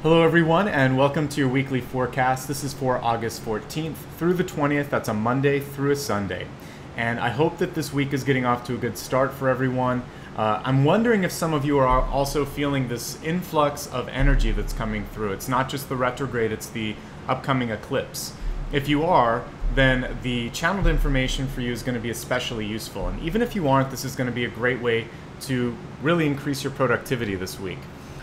Hello everyone and welcome to your weekly forecast. This is for August 14th through the 20th. That's a Monday through a Sunday. And I hope that this week is getting off to a good start for everyone. I'm wondering if some of you are also feeling this influx of energy that's coming through. It's not just the retrograde, it's the upcoming eclipse. If you are, then the channeled information for you is going to be especially useful. And even if you aren't, this is going to be a great way to really increase your productivity this week.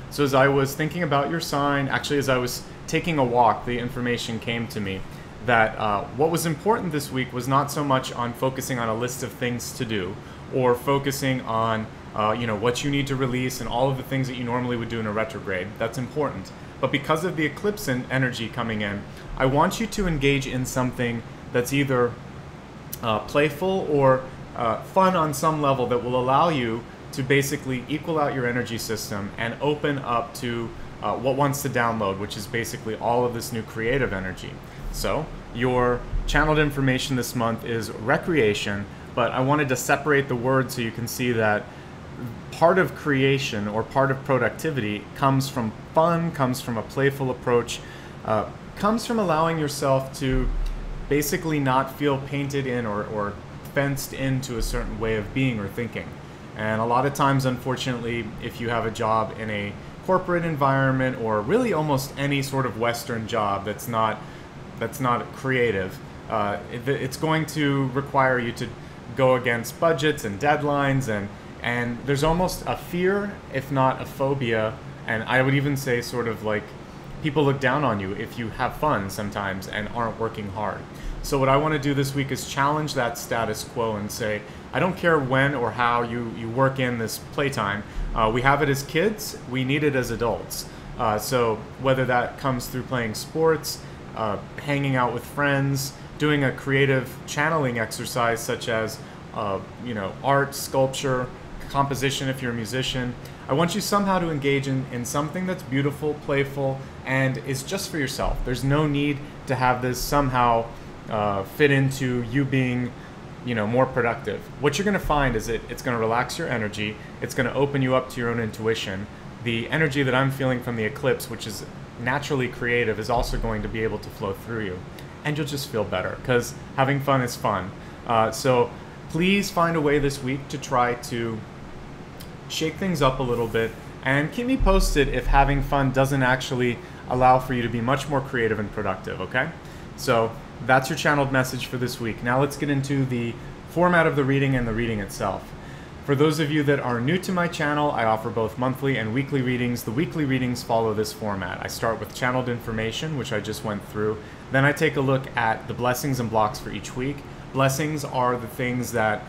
So as I was thinking about your sign, actually as I was taking a walk, the information came to me that what was important this week was not so much on focusing on a list of things to do or focusing on what you need to release and all of the things that you normally would do in a retrograde. That's important. But because of the eclipse energy coming in, I want you to engage in something that's either playful or fun on some level that will allow you to basically equal out your energy system and open up to what wants to download, which is basically all of this new creative energy. So your channeled information this month is recreation, but I wanted to separate the words so you can see that part of creation or part of productivity comes from fun, comes from a playful approach, comes from allowing yourself to basically not feel painted in or fenced into a certain way of being or thinking. And a lot of times, unfortunately, if you have a job in a corporate environment or really almost any sort of Western job that's not creative, it's going to require you to go against budgets and deadlines, and there's almost a fear, if not a phobia, and I would even say sort of like people look down on you if you have fun sometimes and aren't working hard. So what I want to do this week is challenge that status quo and say, I don't care when or how you work in this playtime. We have it as kids, we need it as adults. So whether that comes through playing sports, hanging out with friends, doing a creative channeling exercise such as art, sculpture, composition if you're a musician, I want you somehow to engage in something that's beautiful, playful, and is just for yourself. There's no need to have this somehow fit into you being more productive. What you're going to find is it's going to relax your energy. It's going to open you up to your own intuition. The energy that I'm feeling from the eclipse, which is naturally creative, is also going to be able to flow through you. And you'll just feel better because having fun is fun. So please find a way this week to try to shake things up a little bit and keep me posted if having fun doesn't actually allow for you to be much more creative and productive, okay? So that's your channeled message for this week. Now let's get into the format of the reading and the reading itself. For those of you that are new to my channel, I offer both monthly and weekly readings. The weekly readings follow this format. I start with channeled information, which I just went through. Then I take a look at the blessings and blocks for each week. Blessings are the things that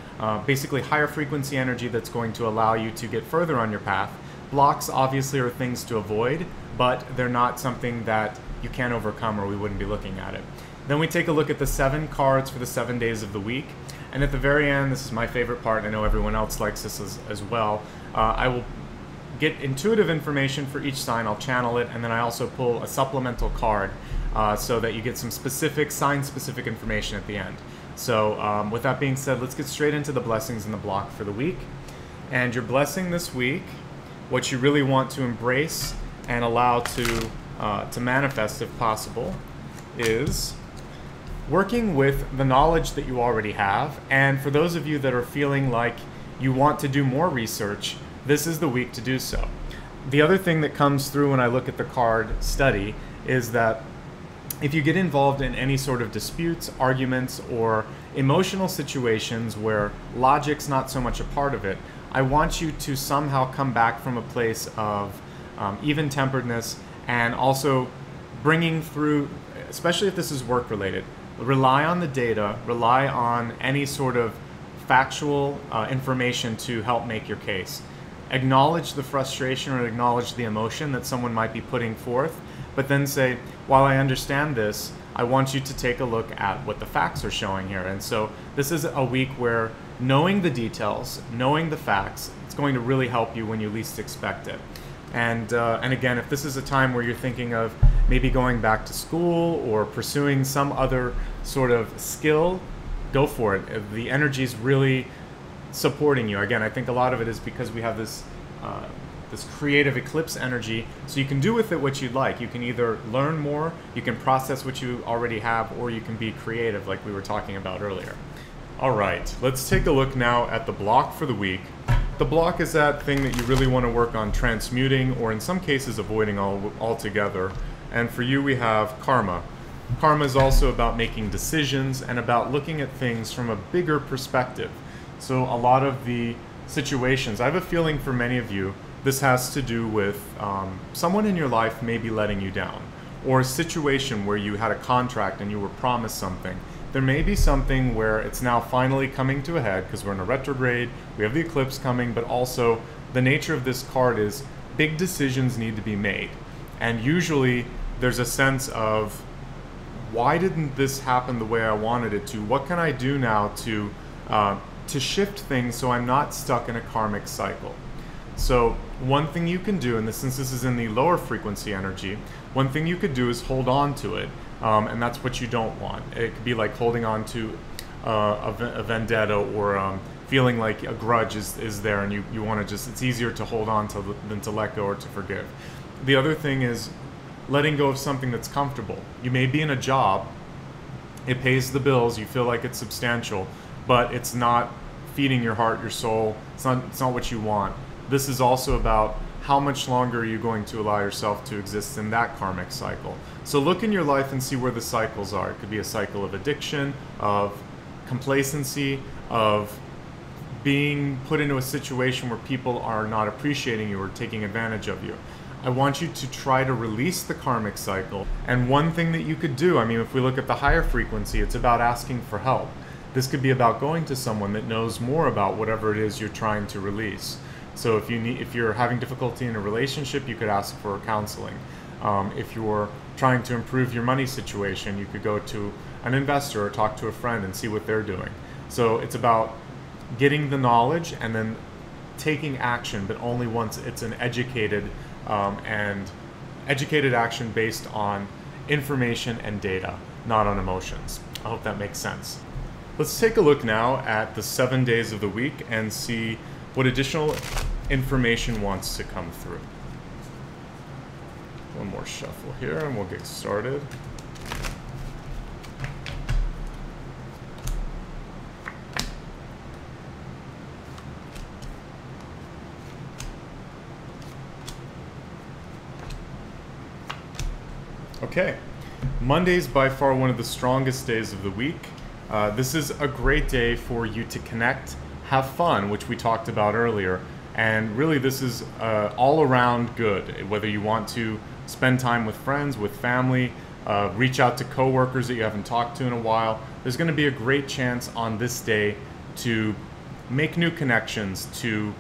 basically higher frequency energy that's going to allow you to get further on your path. Blocks obviously are things to avoid, but they're not something that you can't overcome or we wouldn't be looking at it. Then we take a look at the 7 cards for the 7 days of the week. And at the very end, this is my favorite part, I know everyone else likes this as well, I will get intuitive information for each sign, I'll channel it, and then I also pull a supplemental card so that you get some specific, sign-specific information at the end. So with that being said, let's get straight into the blessings and the block for the week. And your blessing this week, what you really want to embrace and allow to manifest if possible, is working with the knowledge that you already have. And for those of you that are feeling like you want to do more research, this is the week to do so. The other thing that comes through when I look at the card study is that if you get involved in any sort of disputes, arguments, or emotional situations where logic's not so much a part of it, I want you to somehow come back from a place of even-temperedness and also bringing through, especially if this is work-related, rely on the data, rely on any sort of factual information to help make your case. Acknowledge the frustration or acknowledge the emotion that someone might be putting forth, but then say, while I understand this, I want you to take a look at what the facts are showing here. And so this is a week where knowing the details, knowing the facts, it's going to really help you when you least expect it. And again, if this is a time where you're thinking of maybe going back to school or pursuing some other sort of skill, go for it. The energy is really supporting you. Again, I think a lot of it is because we have this this creative eclipse energy, so you can do with it what you'd like. You can either learn more, you can process what you already have, or you can be creative like we were talking about earlier. All right, let's take a look now at the block for the week. The block is that thing that you really want to work on transmuting, or in some cases avoiding altogether. And for you, we have karma. Karma is also about making decisions and about looking at things from a bigger perspective. So a lot of the situations, I have a feeling for many of you, this has to do with someone in your life maybe letting you down, or a situation where you had a contract and you were promised something. There may be something where it's now finally coming to a head because we're in a retrograde, we have the eclipse coming, but also the nature of this card is big decisions need to be made. And usually there's a sense of, why didn't this happen the way I wanted it to? What can I do now to shift things so I'm not stuck in a karmic cycle? So one thing you can do, and since this is in the lower frequency energy, one thing you could do is hold on to it, and that's what you don't want. It could be like holding on to a vendetta, or feeling like a grudge is there, and you want to just, it's easier to hold on to than to let go or to forgive. The other thing is letting go of something that's comfortable. You may be in a job, it pays the bills, you feel like it's substantial, but it's not feeding your heart, your soul, it's not what you want. This is also about how much longer are you going to allow yourself to exist in that karmic cycle. So look in your life and see where the cycles are. It could be a cycle of addiction, of complacency, of being put into a situation where people are not appreciating you or taking advantage of you. I want you to try to release the karmic cycle. And one thing that you could do, I mean, if we look at the higher frequency, it's about asking for help. This could be about going to someone that knows more about whatever it is you're trying to release. So if you're having difficulty in a relationship, you could ask for counseling. If you're trying to improve your money situation, you could go to an investor or talk to a friend and see what they're doing. So it's about getting the knowledge and then taking action, but only once it's an educated action based on information and data, not on emotions. I hope that makes sense. Let's take a look now at the 7 days of the week and see what additional information wants to come through. One more shuffle here and we'll get started. Okay, Monday's by far one of the strongest days of the week. This is a great day for you to connect, have fun, which we talked about earlier, and really this is all around good. Whether you want to spend time with friends, with family, reach out to coworkers that you haven't talked to in a while, there's going to be a great chance on this day to make new connections, to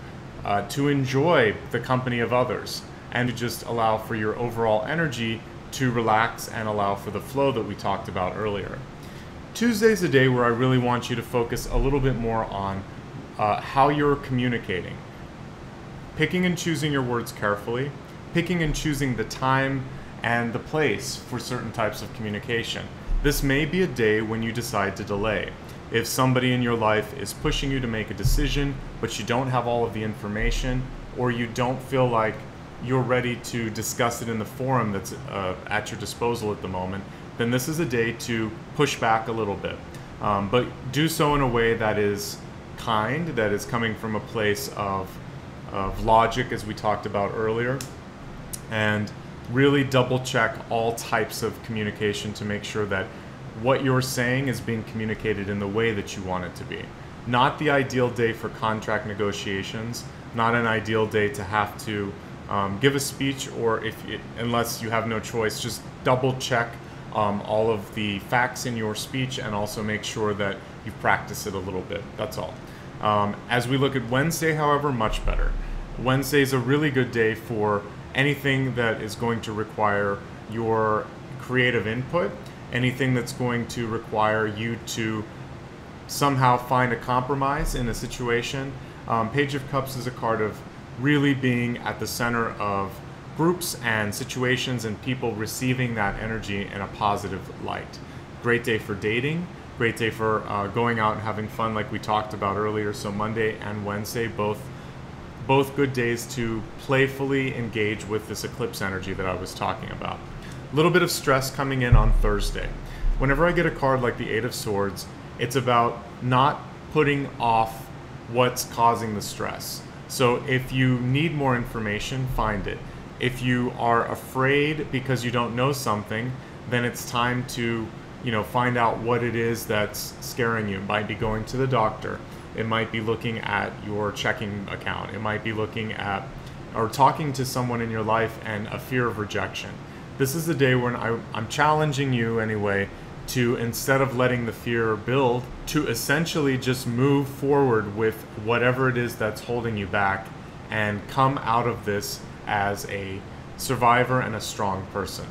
enjoy the company of others, and to just allow for your overall energy to relax and allow for the flow that we talked about earlier. Tuesday's a day where I really want you to focus a little bit more on how you're communicating. Picking and choosing your words carefully, picking and choosing the time and the place for certain types of communication. This may be a day when you decide to delay. If somebody in your life is pushing you to make a decision, but you don't have all of the information, or you don't feel like you're ready to discuss it in the forum that's at your disposal at the moment, then this is a day to push back a little bit. But do so in a way that is kind, that is coming from a place of logic, as we talked about earlier, and really double check all types of communication to make sure that what you're saying is being communicated in the way that you want it to be. Not the ideal day for contract negotiations, not an ideal day to have to give a speech, or unless you have no choice, just double check all of the facts in your speech and also make sure that you practice it a little bit. That's all. As we look at Wednesday, however, much better. Wednesday is a really good day for anything that is going to require your creative input, anything that's going to require you to somehow find a compromise in a situation. Page of Cups is a card of really being at the center of groups and situations and people receiving that energy in a positive light. Great day for dating, great day for going out and having fun like we talked about earlier. So Monday and Wednesday, both both good days to playfully engage with this eclipse energy that I was talking about. A little bit of stress coming in on Thursday. Whenever I get a card like the Eight of Swords, it's about not putting off what's causing the stress. So if you need more information, find it. If you are afraid because you don't know something, then it's time to, find out what it is that's scaring you. It might be going to the doctor. It might be looking at your checking account. It might be looking at or talking to someone in your life and a fear of rejection. This is the day when I'm challenging you anyway to, instead of letting the fear build, to essentially just move forward with whatever it is that's holding you back and come out of this as a survivor and a strong person.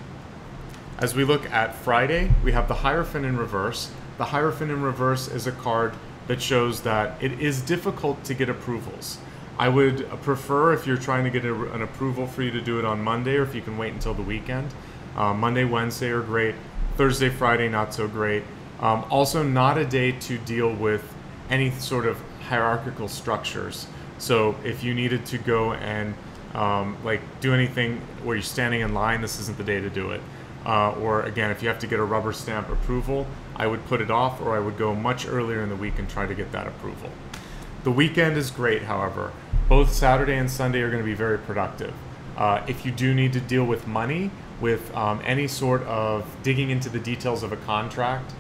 As we look at Friday, we have the Hierophant in reverse. The Hierophant in reverse is a card that shows that it is difficult to get approvals. I would prefer, if you're trying to get an approval, for you to do it on Monday, or if you can wait until the weekend. Monday, Wednesday are great. Thursday, Friday, not so great. Also, not a day to deal with any sort of hierarchical structures. So if you needed to go and do anything where you're standing in line, this isn't the day to do it. Or again, if you have to get a rubber stamp approval, I would put it off, or I would go much earlier in the week and try to get that approval. The weekend is great, however. Both Saturday and Sunday are going to be very productive. If you do need to deal with money, with any sort of digging into the details of a contract,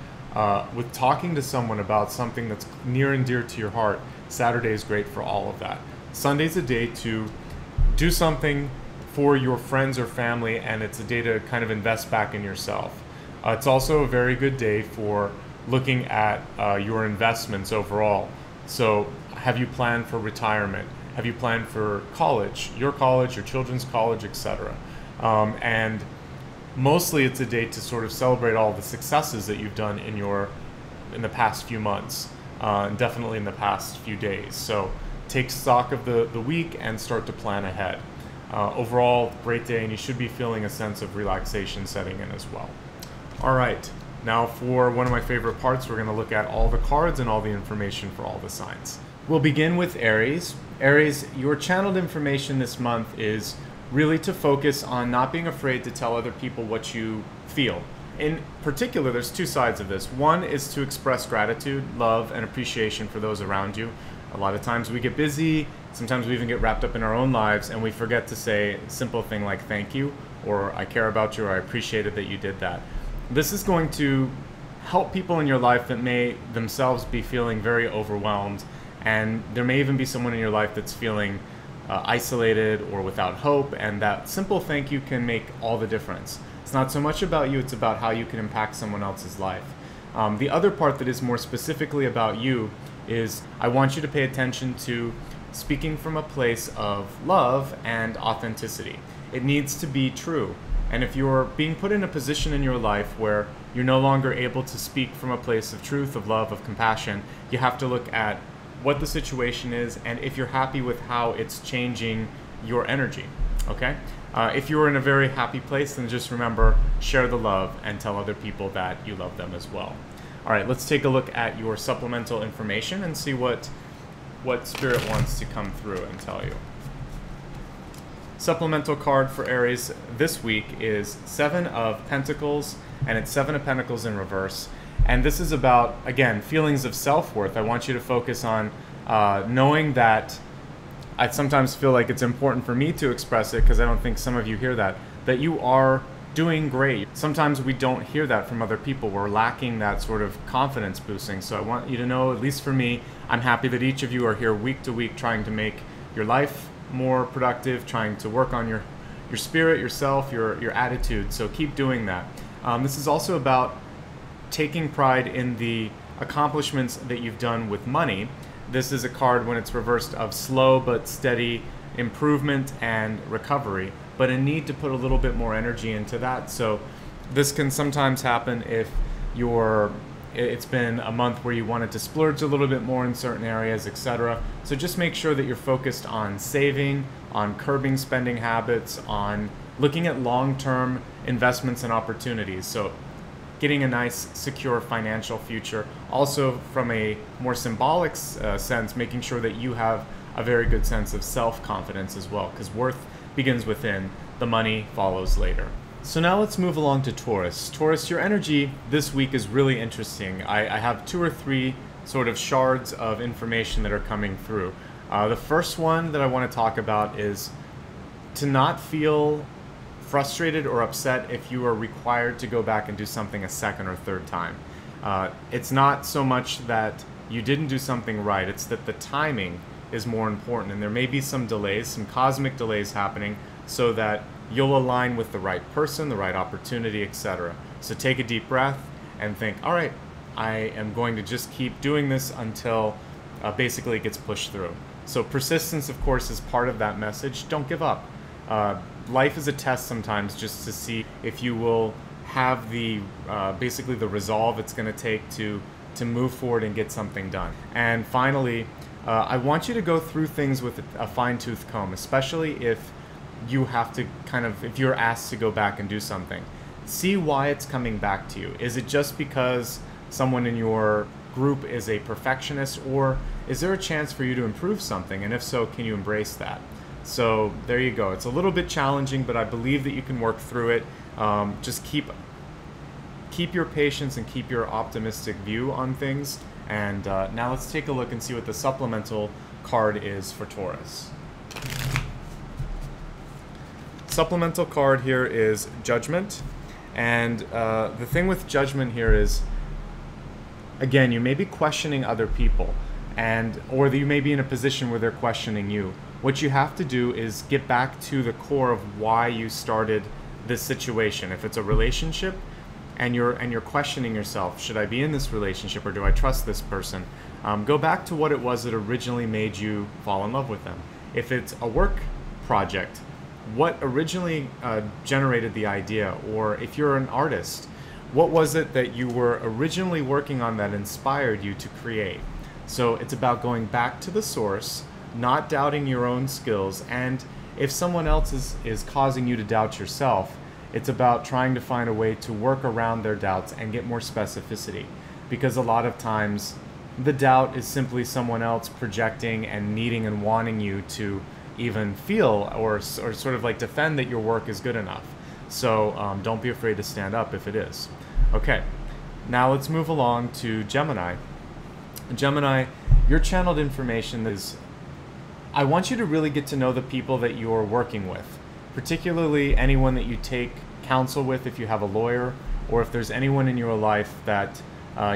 with talking to someone about something that's near and dear to your heart, Saturday is great for all of that. Sunday's a day to do something for your friends or family, and it's a day to kind of invest back in yourself. It's also a very good day for looking at your investments overall. So have you planned for retirement? Have you planned for college, your children's college, etc.? And mostly it's a day to sort of celebrate all the successes that you've done in the past few months, and definitely in the past few days. So take stock of the week and start to plan ahead. Overall, great day, and you should be feeling a sense of relaxation setting in as well. All right, now for one of my favorite parts, we're going to look at all the cards and all the information for all the signs. We'll begin with Aries. Aries, your channeled information this month is really to focus on not being afraid to tell other people what you feel. In particular, there's two sides of this. One is to express gratitude, love, and appreciation for those around you. A lot of times we get busy, sometimes we even get wrapped up in our own lives, and we forget to say a simple thing like thank you, or I care about you, or I appreciated that you did that. This is going to help people in your life that may themselves be feeling very overwhelmed, and there may even be someone in your life that's feeling isolated or without hope, and that simple thank you can make all the difference. It's not so much about you, it's about how you can impact someone else's life. The other part that is more specifically about you is I want you to pay attention to speaking from a place of love and authenticity. It needs to be true. And if you're being put in a position in your life where you're no longer able to speak from a place of truth, of love, of compassion, you have to look at what the situation is and if you're happy with how it's changing your energy, okay? If you're in a very happy place, then just remember, share the love and tell other people that you love them as well. All right, let's take a look at your supplemental information and see what Spirit wants to come through and tell you. Supplemental card for Aries this week is Seven of Pentacles, and it's Seven of Pentacles in reverse. And this is about, again, feelings of self-worth. I want you to focus on knowing that I sometimes feel like it's important for me to express it, because I don't think some of you hear that you are doing great. Sometimes we don't hear that from other people. We're lacking that sort of confidence boosting. So I want you to know, at least for me, I'm happy that each of you are here week to week trying to make your life more productive, trying to work on your spirit, yourself, your attitude. So keep doing that. This is also about taking pride in the accomplishments that you've done with money. This is a card, when it's reversed, of slow but steady improvement and recovery, but a need to put a little bit more energy into that. So this can sometimes happen if it's been a month where you wanted to splurge a little bit more in certain areas, etc. So just make sure that you're focused on saving, on curbing spending habits, on looking at long-term investments and opportunities. So getting a nice, secure financial future. Also, from a more symbolic sense, making sure that you have a very good sense of self-confidence as well, because worth begins within, the money follows later. So now let's move along to Taurus. Taurus, your energy this week is really interesting. I have 2 or 3 sort of shards of information that are coming through. The first one that I want to talk about is to not feel frustrated or upset if you are required to go back and do something a second or third time. It's not so much that you didn't do something right, it's that the timing is more important, and there may be some delays, some cosmic delays happening, so that you'll align with the right person, the right opportunity, etc. So take a deep breath and think, all right, I am going to just keep doing this until basically it gets pushed through. So persistence, of course, is part of that message. Don't give up. Life is a test sometimes just to see if you will have the basically the resolve it's going to take to move forward and get something done. And finally, I want you to go through things with a fine-tooth comb, especially if you have to if you're asked to go back and do something. See why it's coming back to you. Is it just because someone in your group is a perfectionist, or is there a chance for you to improve something? And if so, can you embrace that? So there you go. It's a little bit challenging, but I believe that you can work through it. Just keep your patience and keep your optimistic view on things. And now let's take a look and see what the supplemental card is for Taurus. Supplemental card here is Judgment. And the thing with Judgment here is, again, you may be questioning other people, or you may be in a position where they're questioning you. What you have to do is get back to the core of why you started this situation. If it's a relationship and you're questioning yourself, should I be in this relationship or do I trust this person? Go back to what it was that originally made you fall in love with them. If it's a work project, what originally generated the idea? Or if you're an artist, what was it that you were originally working on that inspired you to create? So it's about going back to the source, not doubting your own skills, and if someone else is causing you to doubt yourself, it's about trying to find a way to work around their doubts and get more specificity. Because a lot of times the doubt is simply someone else projecting and needing and wanting you to even feel or sort of like defend that your work is good enough. So don't be afraid to stand up if it is. Okay, now let's move along to Gemini. Gemini, your channeled information is, I want you to really get to know the people that you're working with, particularly anyone that you take counsel with if you have a lawyer, or if there's anyone in your life that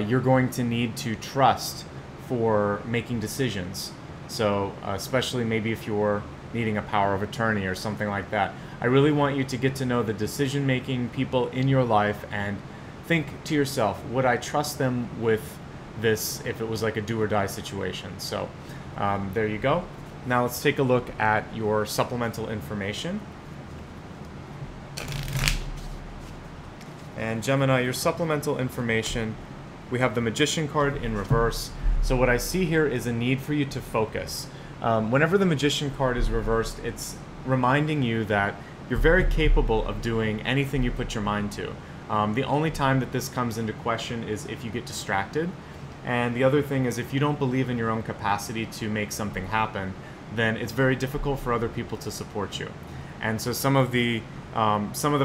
you're going to need to trust for making decisions. So especially maybe if you're needing a power of attorney or something like that. I really want you to get to know the decision-making people in your life and think to yourself, would I trust them with this if it was like a do-or-die situation? So there you go. Now let's take a look at your supplemental information. And Gemini, your supplemental information, we have the Magician card in reverse. So what I see here is a need for you to focus. Whenever the Magician card is reversed, it's reminding you that you're very capable of doing anything you put your mind to. The only time that this comes into question is if you get distracted. And the other thing is, if you don't believe in your own capacity to make something happen, then it's very difficult for other people to support you. And so some of the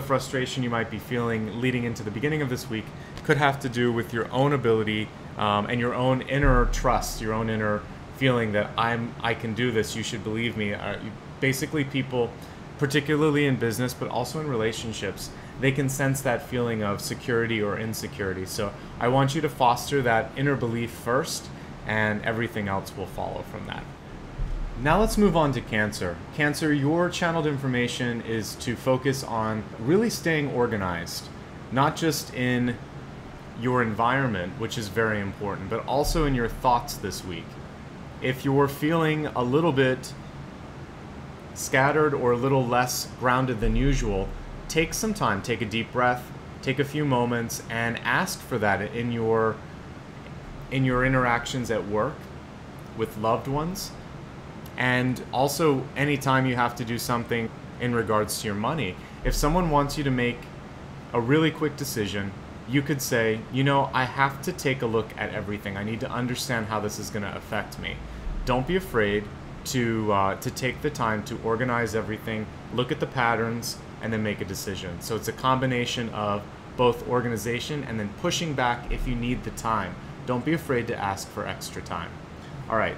frustration you might be feeling leading into the beginning of this week could have to do with your own ability and your own inner trust, your own inner feeling that I can do this, you should believe me. Basically, people, particularly in business, but also in relationships, they can sense that feeling of security or insecurity. So I want you to foster that inner belief first, and everything else will follow from that. Now let's move on to Cancer. Cancer, your channeled information is to focus on really staying organized, not just in your environment, which is very important, but also in your thoughts this week. If you're feeling a little bit scattered or a little less grounded than usual, take some time, take a deep breath, take a few moments, and ask for that in your interactions at work with loved ones. And also anytime you have to do something in regards to your money. If someone wants you to make a really quick decision, you could say, you know, I have to take a look at everything. I need to understand how this is going to affect me. Don't be afraid. to take the time to organize everything, look at the patterns, and then make a decision. So it's a combination of both organization and then pushing back if you need the time. Don't be afraid to ask for extra time. All right,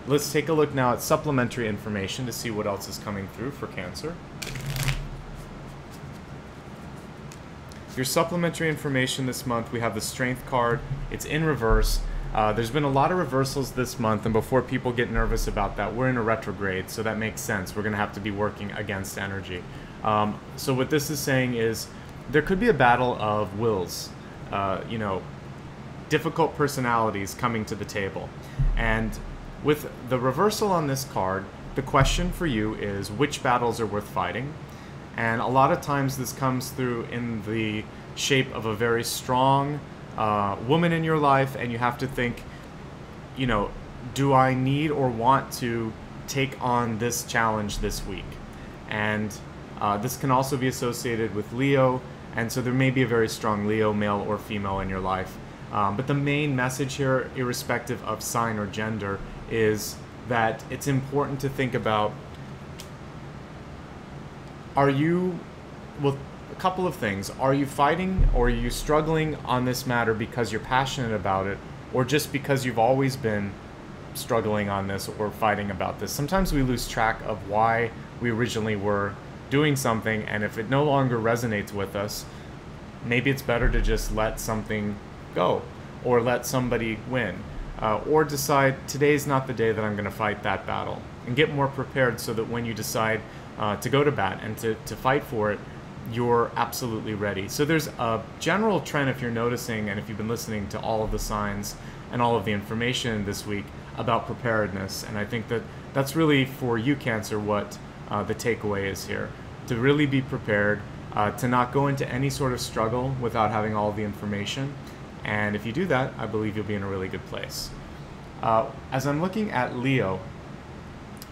let's take a look now at supplementary information to see what else is coming through for Cancer. Your supplementary information this month, we have the Strength card. It's in reverse. There's been a lot of reversals this month, and before people get nervous about that, we're in a retrograde, so that makes sense. We're going to have to be working against energy. So what this is saying is there could be a battle of wills, difficult personalities coming to the table. And with the reversal on this card, the question for you is which battles are worth fighting? And a lot of times this comes through in the shape of a very strong woman in your life, and you have to think, do I need or want to take on this challenge this week? And this can also be associated with Leo, and so there may be a very strong Leo, male or female, in your life. But the main message here, irrespective of sign or gender, is that it's important to think about, a couple of things. Are you fighting or are you struggling on this matter because you're passionate about it, or just because you've always been struggling on this or fighting about this? Sometimes we lose track of why we originally were doing something, and if it no longer resonates with us, maybe it's better to just let something go or let somebody win, or decide today's not the day that I'm going to fight that battle, and get more prepared so that when you decide to go to bat and to fight for it, you're absolutely ready. So there's a general trend, if you're noticing, and if you've been listening to all of the signs and all of the information this week, about preparedness. And I think that that's really, for you, Cancer, what the takeaway is here. To really be prepared, to not go into any sort of struggle without having all the information. And if you do that, I believe you'll be in a really good place. As I'm looking at Leo,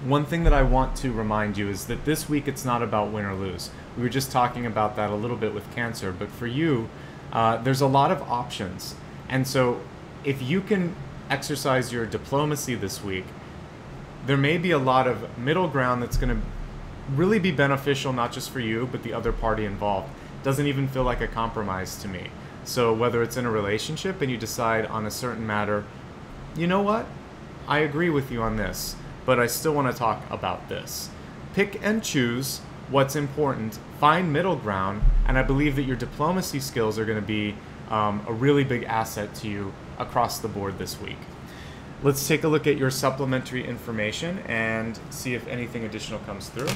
one thing that I want to remind you is that this week it's not about win or lose. We were just talking about that a little bit with Cancer, but for you, there's a lot of options. And so if you can exercise your diplomacy this week, there may be a lot of middle ground that's going to really be beneficial, not just for you, but the other party involved. Doesn't even feel like a compromise to me. So whether it's in a relationship and you decide on a certain matter, you know what? I agree with you on this, but I still want to talk about this. Pick and choose what's important, find middle ground, and I believe that your diplomacy skills are going to be a really big asset to you across the board this week. Let's take a look at your supplementary information and see if anything additional comes through.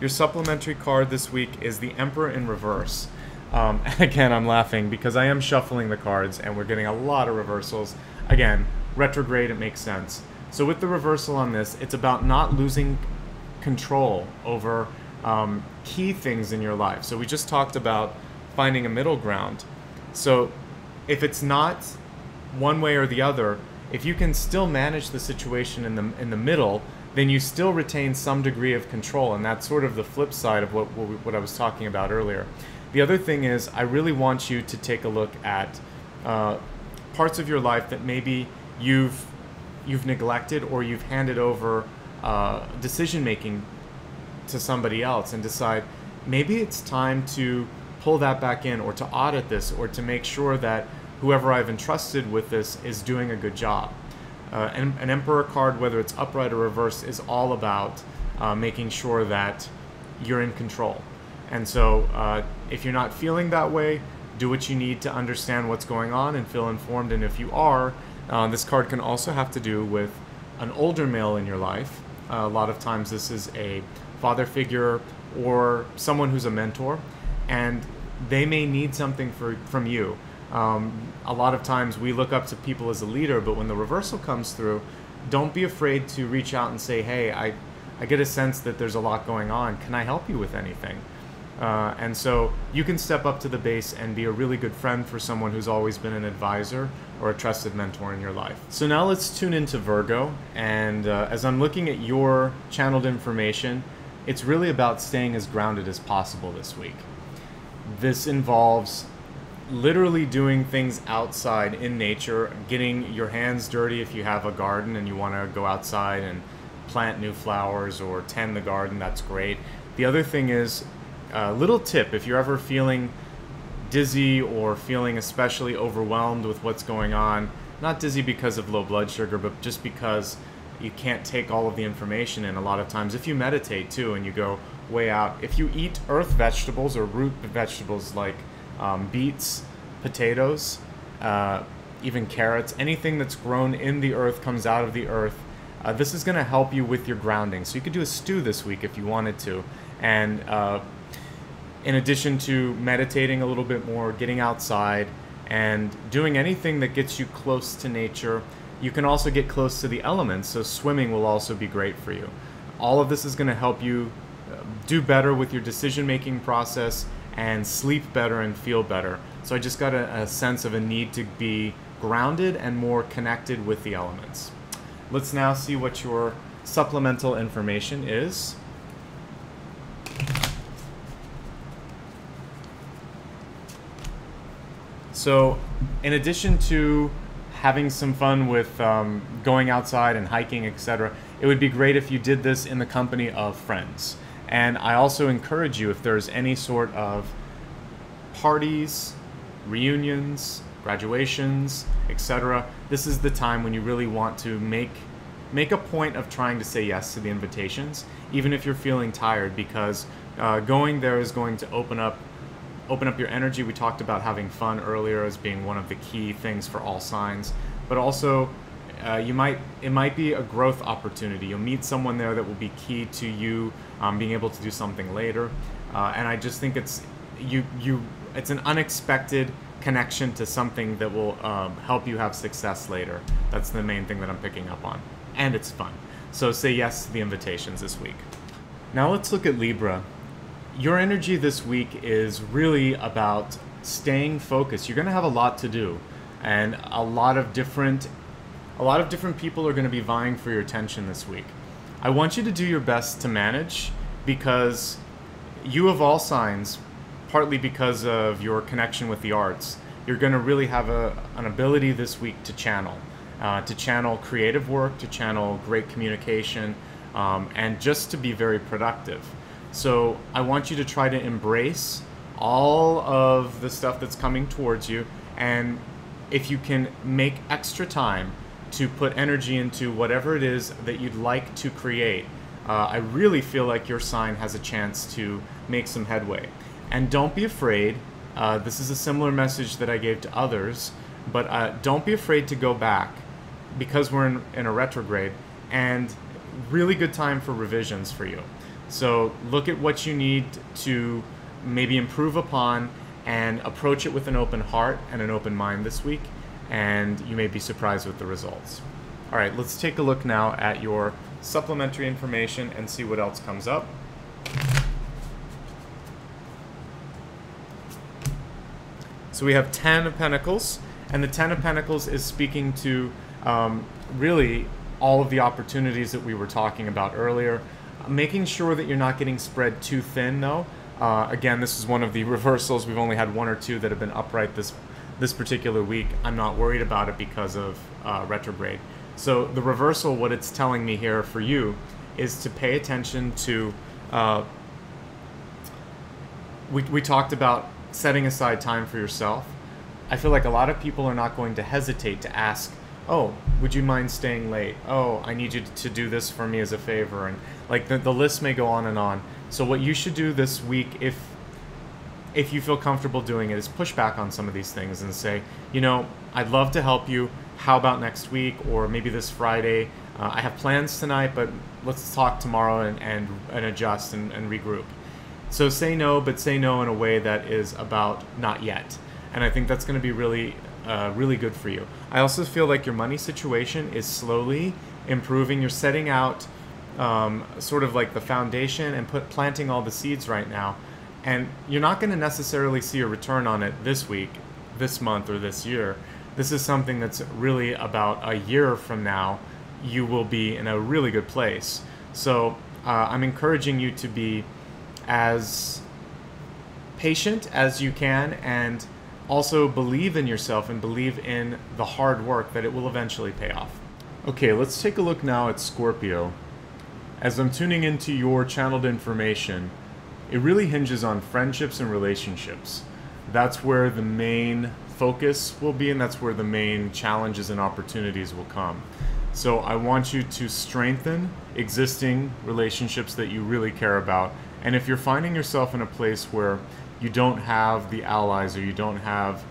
Your supplementary card this week is the Emperor in reverse. And again, I'm laughing because I am shuffling the cards and we're getting a lot of reversals. Again, retrograde, it makes sense. So with the reversal on this, it's about not losing control over key things in your life. So we just talked about finding a middle ground. So if it's not one way or the other, if you can still manage the situation in the middle, then you still retain some degree of control, and that's sort of the flip side of what I was talking about earlier. The other thing is, I really want you to take a look at parts of your life that maybe you've neglected, or you've handed over decision making to somebody else, and decide maybe it's time to pull that back in, or to audit this, or to make sure that whoever I've entrusted with this is doing a good job. An Emperor card, whether it's upright or reverse, is all about making sure that you're in control. And so if you're not feeling that way, do what you need to understand what's going on and feel informed. And if you are, this card can also have to do with an older male in your life. A lot of times this is a father figure or someone who's a mentor, and they may need something from you. A lot of times we look up to people as a leader, but when the reversal comes through, don't be afraid to reach out and say, hey, I get a sense that there's a lot going on. Can I help you with anything? And so you can step up to the base and be a really good friend for someone who's always been an advisor or a trusted mentor in your life. So now let's tune into Virgo. And as I'm looking at your channeled information, it's really about staying as grounded as possible this week. This involves literally doing things outside in nature, getting your hands dirty if you have a garden and you want to go outside and plant new flowers or tend the garden, that's great. The other thing is, a little tip, if you're ever feeling dizzy or feeling especially overwhelmed with what's going on, not dizzy because of low blood sugar, but just because you can't take all of the information in a lot of times. If you meditate too and you go way out, if you eat earth vegetables or root vegetables like beets, potatoes, even carrots, anything that's grown in the earth comes out of the earth. This is going to help you with your grounding. So you could do a stew this week if you wanted to. And in addition to meditating a little bit more, getting outside, and doing anything that gets you close to nature, you can also get close to the elements. So swimming will also be great for you. All of this is going to help you do better with your decision-making process and sleep better and feel better. So I just got a sense of a need to be grounded and more connected with the elements. Let's now see what your supplemental information is. So in addition to having some fun with going outside and hiking, etc., it would be great if you did this in the company of friends. And I also encourage you, if there's any sort of parties, reunions, graduations, etc., this is the time when you really want to make a point of trying to say yes to the invitations, even if you're feeling tired, because going there is going to open up your energy. We talked about having fun earlier as being one of the key things for all signs, but also it might be a growth opportunity. You'll meet someone there that will be key to you being able to do something later, and I just think it's an unexpected connection to something that will help you have success later. That's the main thing that I'm picking up on, and it's fun. So say yes to the invitations this week. Now let's look at Libra. Your energy this week is really about staying focused. You're going to have a lot to do, and a lot of different people are going to be vying for your attention this week. I want you to do your best to manage, because you of all signs, partly because of your connection with the arts, you're going to really have an ability this week to channel creative work, to channel great communication, and just to be very productive. So I want you to try to embrace all of the stuff that's coming towards you, and if you can make extra time to put energy into whatever it is that you'd like to create, I really feel like your sign has a chance to make some headway. And don't be afraid. This is a similar message that I gave to others, but don't be afraid to go back, because we're in a retrograde, and really good time for revisions for you. So look at what you need to maybe improve upon and approach it with an open heart and an open mind this week, and you may be surprised with the results. All right, let's take a look now at your supplementary information and see what else comes up. So we have 10 of Pentacles, and the 10 of Pentacles is speaking to really all of the opportunities that we were talking about earlier. Making sure that you're not getting spread too thin, though. Again, this is one of the reversals. We've only had one or two that have been upright this particular week. I'm not worried about it because of retrograde. So the reversal, what it's telling me here for you, is to pay attention to. We talked about setting aside time for yourself. I feel like a lot of people are not going to hesitate to ask, oh, would you mind staying late? Oh, I need you to do this for me as a favor. And like the list may go on and on. So what you should do this week, if you feel comfortable doing it, is push back on some of these things and say, you know, I'd love to help you. How about next week, or maybe this Friday? I have plans tonight, but let's talk tomorrow and adjust and regroup. So say no, but say no in a way that is about not yet. And I think that's going to be really good for you. I also feel like your money situation is slowly improving. You're setting out sort of like the foundation and planting all the seeds right now. And you're not going to necessarily see a return on it this week, this month, or this year. This is something that's really about a year from now, you will be in a really good place. So I'm encouraging you to be as patient as you can, and also believe in yourself and believe in the hard work that it will eventually pay off. Okay, let's take a look now at Scorpio. As I'm tuning into your channeled information, it really hinges on friendships and relationships. That's where the main focus will be, and that's where the main challenges and opportunities will come. So I want you to strengthen existing relationships that you really care about. And if you're finding yourself in a place where you don't have the allies, or you don't have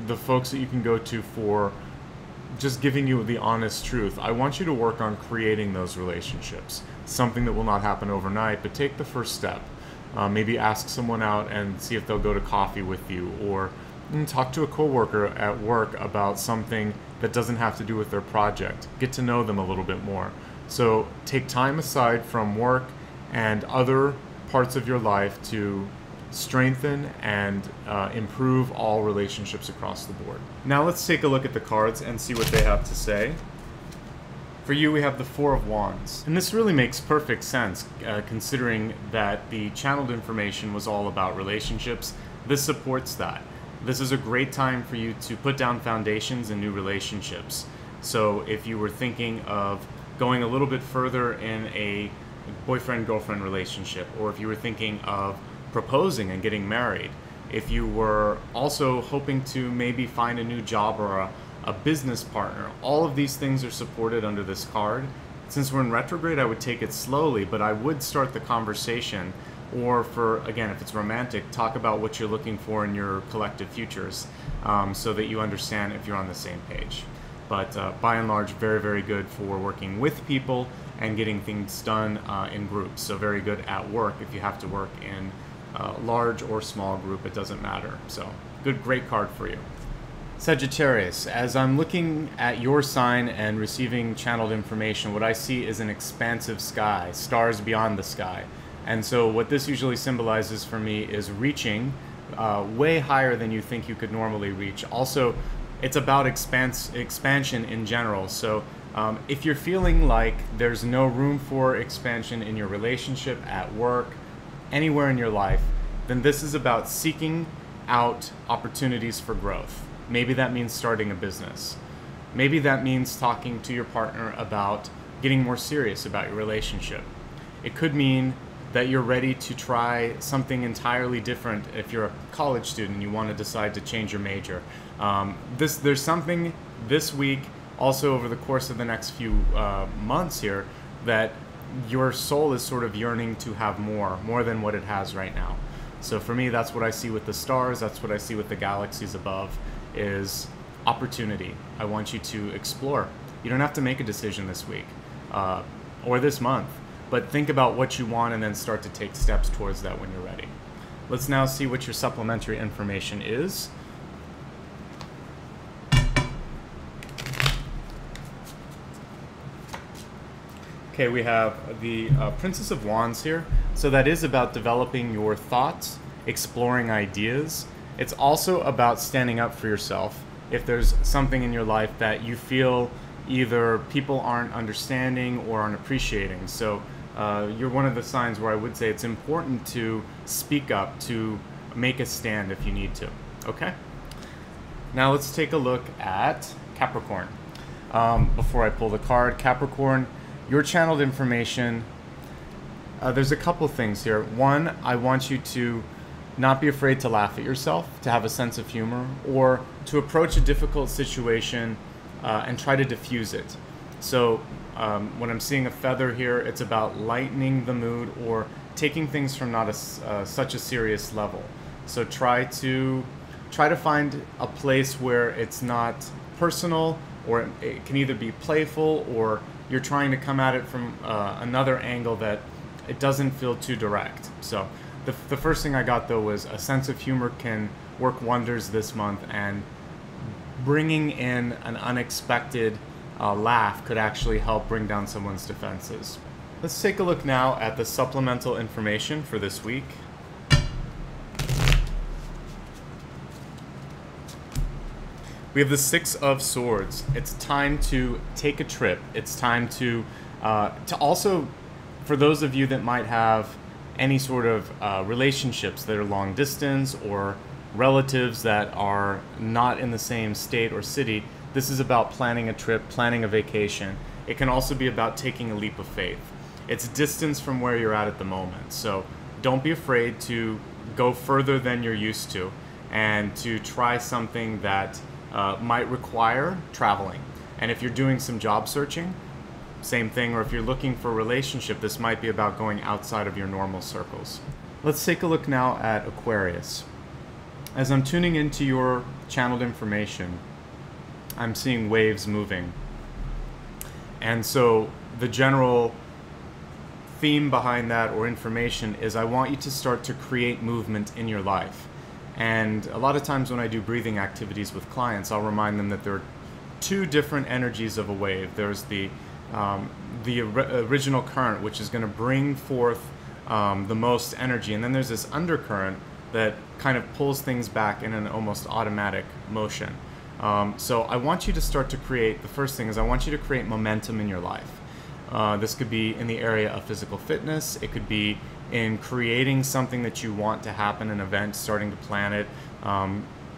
the folks that you can go to for just giving you the honest truth, I want you to work on creating those relationships. Something that will not happen overnight, but take the first step. Maybe ask someone out and see if they'll go to coffee with you, or talk to a coworker at work about something that doesn't have to do with their project. Get to know them a little bit more. So take time aside from work and other parts of your life to strengthen and improve all relationships across the board. Now let's take a look at the cards and see what they have to say. For you, we have the Four of Wands. And this really makes perfect sense, considering that the channeled information was all about relationships. This supports that. This is a great time for you to put down foundations in new relationships. So if you were thinking of going a little bit further in a boyfriend-girlfriend relationship, or if you were thinking of proposing and getting married, if you were also hoping to maybe find a new job or a business partner, all of these things are supported under this card. Since we're in retrograde, I would take it slowly, but I would start the conversation, or for, again, if it's romantic, talk about what you're looking for in your collective futures, so that you understand if you're on the same page. But by and large, very, very good for working with people and getting things done in groups. So very good at work if you have to work in large or small group, it doesn't matter. So great card for you. Sagittarius, as I'm looking at your sign and receiving channeled information, what I see is an expansive sky, stars beyond the sky. And so what this usually symbolizes for me is reaching way higher than you think you could normally reach. Also, it's about expansion in general. So if you're feeling like there's no room for expansion in your relationship, at work, anywhere in your life, then this is about seeking out opportunities for growth. Maybe that means starting a business. Maybe that means talking to your partner about getting more serious about your relationship. It could mean that you're ready to try something entirely different. If you're a college student, you want to decide to change your major. There's something this week, also over the course of the next few months here, that your soul is sort of yearning to have more than what it has right now. So for me, that's what I see with the stars, that's what I see with the galaxies above, is opportunity. I want you to explore. You don't have to make a decision this week or this month, but think about what you want and then start to take steps towards that when you're ready. Let's now see what your supplementary information is. Okay, we have the Princess of Wands here. So that is about developing your thoughts, exploring ideas. It's also about standing up for yourself. If there's something in your life that you feel either people aren't understanding or aren't appreciating. So you're one of the signs where I would say it's important to speak up, to make a stand if you need to. Okay? Now let's take a look at Capricorn. Before I pull the card, Capricorn, your channeled information, there's a couple things here. One, I want you to not be afraid to laugh at yourself, to have a sense of humor, or to approach a difficult situation and try to diffuse it. So when I'm seeing a feather here, it's about lightening the mood or taking things from not such a serious level. So try to find a place where it's not personal, or it can either be playful, or you're trying to come at it from another angle that it doesn't feel too direct. So the first thing I got though was a sense of humor can work wonders this month, and bringing in an unexpected laugh could actually help bring down someone's defenses. Let's take a look now at the supplemental information for this week. We have the Six of Swords. It's time to take a trip. It's time to also, for those of you that might have any sort of relationships that are long distance, or relatives that are not in the same state or city. This is about planning a trip, planning a vacation. It can also be about taking a leap of faith. It's distance from where you're at the moment. So don't be afraid to go further than you're used to and to try something that might require traveling. And if you're doing some job searching, same thing. Or if you're looking for a relationship, this might be about going outside of your normal circles. Let's take a look now at Aquarius. As I'm tuning into your channeled information, I'm seeing waves moving. And so the general theme behind that, or information, is I want you to start to create movement in your life. And a lot of times when I do breathing activities with clients, I'll remind them that there are two different energies of a wave. There's the original current, which is going to bring forth the most energy, and then there's this undercurrent that kind of pulls things back in an almost automatic motion. So I want you to start to create, the first thing is I want you to create momentum in your life. This could be in the area of physical fitness. It could be in creating something that you want to happen, an event, starting to plan it,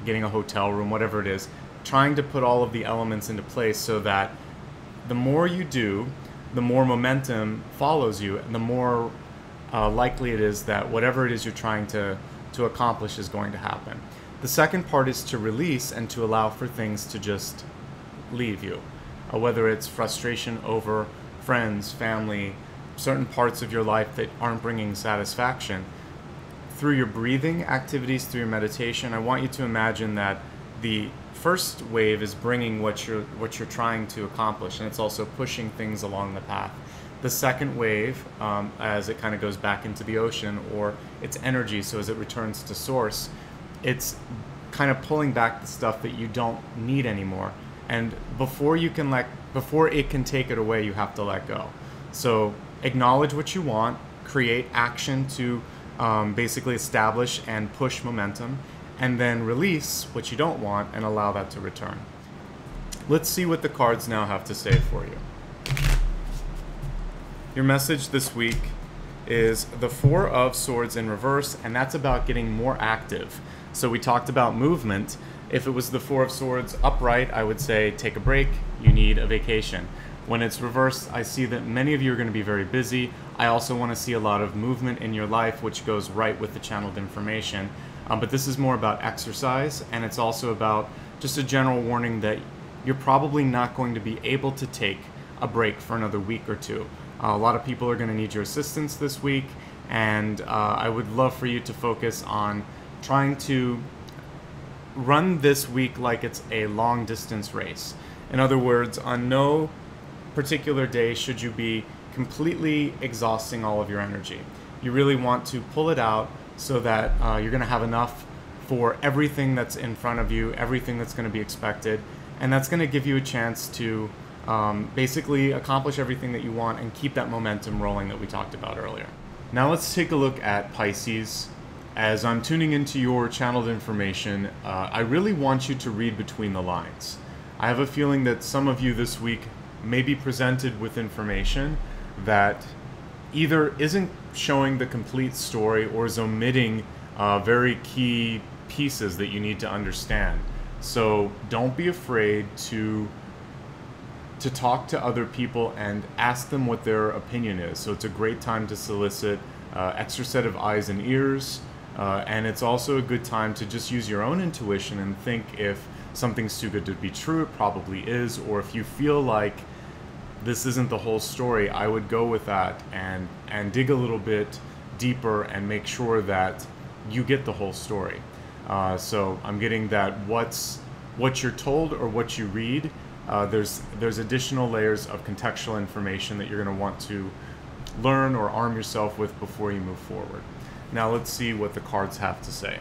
getting a hotel room, whatever it is. Trying to put all of the elements into place so that the more you do, the more momentum follows you, and the more likely it is that whatever it is you're trying to accomplish is going to happen. The second part is to release and to allow for things to just leave you, whether it's frustration over friends, family, certain parts of your life that aren't bringing satisfaction. Through your breathing activities, through your meditation, I want you to imagine that the first wave is bringing what you're trying to accomplish, and it's also pushing things along the path. The second wave, as it kind of goes back into the ocean, or its energy, so as it returns to source, it's kind of pulling back the stuff that you don't need anymore. And before it can take it away, you have to let go. So acknowledge what you want, create action to basically establish and push momentum, and then release what you don't want and allow that to return. Let's see what the cards now have to say for you. Your message this week is the Four of Swords in reverse, and that's about getting more active. So we talked about movement. If it was the Four of Swords upright, I would say take a break, you need a vacation. When it's reversed, I see that many of you are going to be very busy. I also want to see a lot of movement in your life, which goes right with the channeled information. But this is more about exercise, and it's also about just a general warning that you're probably not going to be able to take a break for another week or two. A lot of people are going to need your assistance this week, and I would love for you to focus on trying to run this week like it's a long distance race. In other words, on no particular day should you be completely exhausting all of your energy. You really want to pull it out so that you're going to have enough for everything that's in front of you, everything that's going to be expected, and that's going to give you a chance to basically accomplish everything that you want and keep that momentum rolling that we talked about earlier. Now let's take a look at Pisces. As I'm tuning into your channeled information, I really want you to read between the lines. I have a feeling that some of you this week may be presented with information that either isn't showing the complete story or is omitting very key pieces that you need to understand. So don't be afraid to talk to other people and ask them what their opinion is. So it's a great time to solicit extra set of eyes and ears, and it's also a good time to just use your own intuition and think if something's too good to be true, it probably is, or if you feel like this isn't the whole story, I would go with that and dig a little bit deeper and make sure that you get the whole story. So I'm getting that what you're told or what you read, there's additional layers of contextual information that you're going to want to learn or arm yourself with before you move forward. Now let's see what the cards have to say.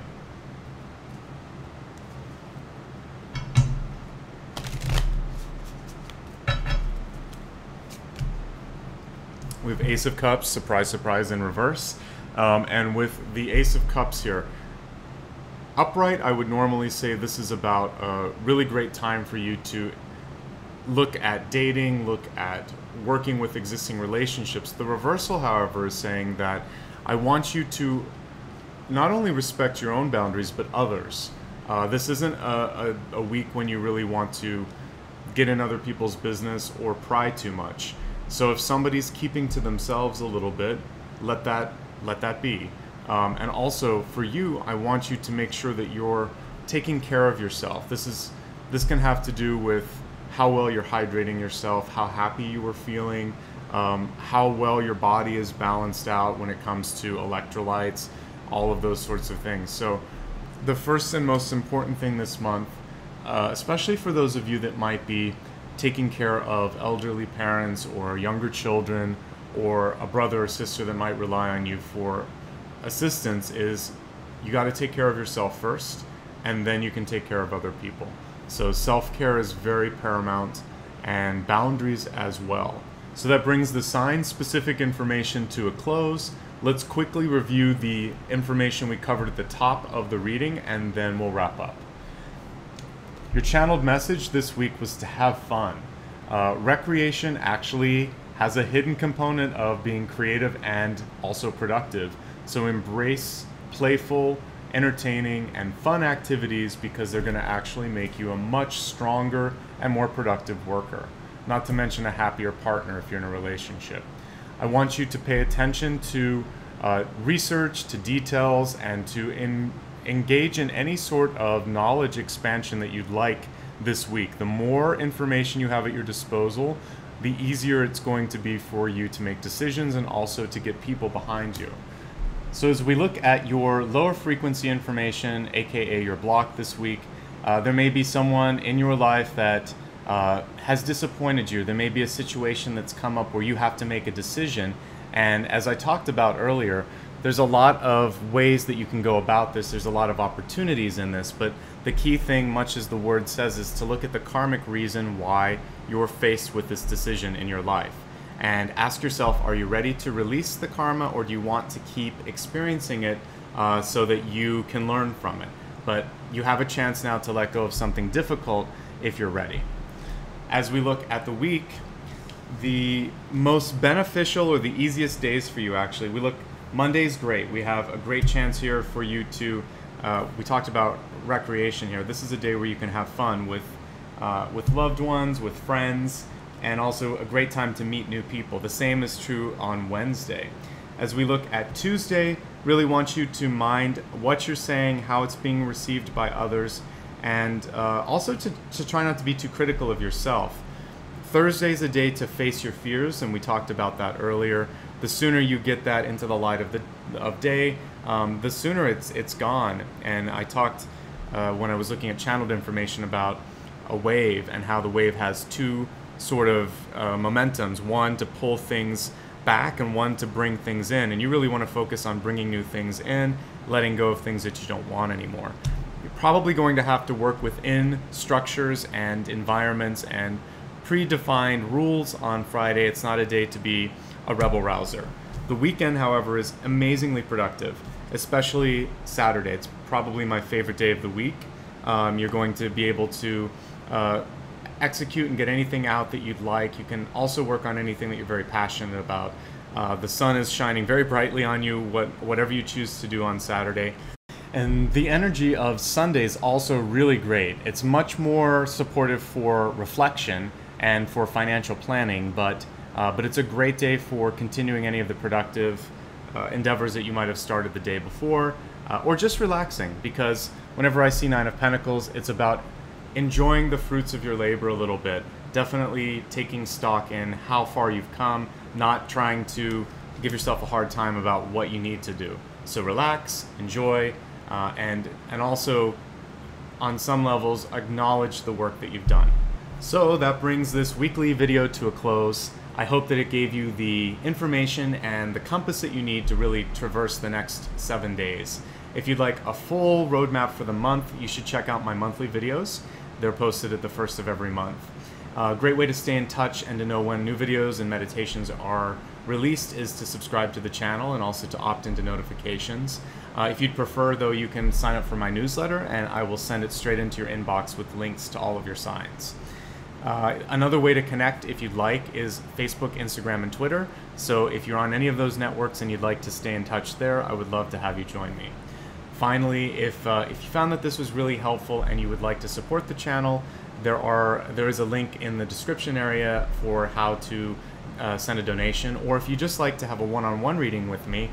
We have Ace of Cups, surprise, surprise, in reverse. And with the Ace of Cups here, upright, I would normally say this is about a really great time for you to look at dating, look at working with existing relationships. The reversal, however, is saying that I want you to not only respect your own boundaries, but others. This isn't a week when you really want to get in other people's business or pry too much. So if somebody's keeping to themselves a little bit, let that be. And also for you, I want you to make sure that you're taking care of yourself. This can have to do with how well you're hydrating yourself, how happy you are feeling, how well your body is balanced out when it comes to electrolytes, all of those sorts of things. So the first and most important thing this month, especially for those of you that might be taking care of elderly parents or younger children or a brother or sister that might rely on you for assistance, is you got to take care of yourself first, and then you can take care of other people. So self-care is very paramount, and boundaries as well. So that brings the sign-specific information to a close. Let's quickly review the information we covered at the top of the reading, and then we'll wrap up. Your channeled message this week was to have fun. Recreation actually has a hidden component of being creative and also productive. So embrace playful, entertaining, and fun activities, because they're going to actually make you a much stronger and more productive worker. Not to mention a happier partner if you're in a relationship. I want you to pay attention to research, to details, and to engage in any sort of knowledge expansion that you'd like this week. The more information you have at your disposal, the easier it's going to be for you to make decisions and also to get people behind you. So as we look at your lower frequency information, aka your block this week, there may be someone in your life that has disappointed you. There may be a situation that's come up where you have to make a decision. And as I talked about earlier, there's a lot of ways that you can go about this. There's a lot of opportunities in this, but the key thing, much as the word says, is to look at the karmic reason why you're faced with this decision in your life. And ask yourself, are you ready to release the karma, or do you want to keep experiencing it so that you can learn from it? But you have a chance now to let go of something difficult if you're ready. As we look at the week, the most beneficial or the easiest days for you, actually, we look, Monday's great. We have a great chance here for you to, we talked about recreation here. This is a day where you can have fun with loved ones, with friends, and also a great time to meet new people. The same is true on Wednesday. As we look at Tuesday, really want you to mind what you're saying, how it's being received by others, and also to try not to be too critical of yourself. Thursday's a day to face your fears, and we talked about that earlier. The sooner you get that into the light of day, the sooner it's gone. And I talked when I was looking at channeled information about a wave and how the wave has two sort of momentums, one to pull things back and one to bring things in. And you really want to focus on bringing new things in, letting go of things that you don't want anymore. You're probably going to have to work within structures and environments and predefined rules on Friday. It's not a day to be a rebel rouser. The weekend, however, is amazingly productive, especially Saturday. It's probably my favorite day of the week. You're going to be able to execute and get anything out that you'd like. You can also work on anything that you're very passionate about. The sun is shining very brightly on you, whatever you choose to do on Saturday. And the energy of Sunday is also really great. It's much more supportive for reflection and for financial planning, but it's a great day for continuing any of the productive endeavors that you might have started the day before, or just relaxing, because whenever I see Nine of Pentacles, it's about enjoying the fruits of your labor a little bit, definitely taking stock in how far you've come, not trying to give yourself a hard time about what you need to do. So relax, enjoy, and also on some levels acknowledge the work that you've done. So that brings this weekly video to a close. I hope that it gave you the information and the compass that you need to really traverse the next 7 days. If you'd like a full roadmap for the month, you should check out my monthly videos. They're posted at the first of every month. A great way to stay in touch and to know when new videos and meditations are released is to subscribe to the channel and also to opt into notifications. If you'd prefer, though, you can sign up for my newsletter and I will send it straight into your inbox with links to all of your signs. Another way to connect, if you'd like, is Facebook, Instagram, and Twitter. So if you're on any of those networks and you'd like to stay in touch there, I would love to have you join me. Finally, if you found that this was really helpful and you would like to support the channel, there is a link in the description area for how to send a donation. Or if you just like to have a one-on-one reading with me,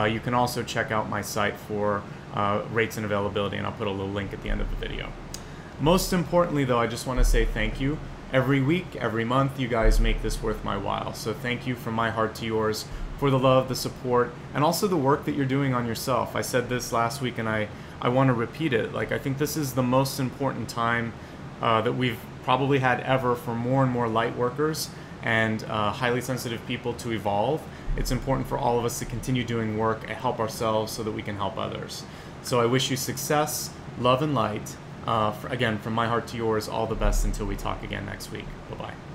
you can also check out my site for rates and availability, and I'll put a little link at the end of the video. Most importantly, though, I just want to say thank you. Every week, every month, you guys make this worth my while. So thank you from my heart to yours for the love, the support, and also the work that you're doing on yourself. I said this last week, and I want to repeat it. Like, I think this is the most important time that we've probably had ever for more and more light workers and highly sensitive people to evolve. It's important for all of us to continue doing work and help ourselves so that we can help others. So I wish you success, love, and light. Again, from my heart to yours, all the best until we talk again next week. Bye-bye.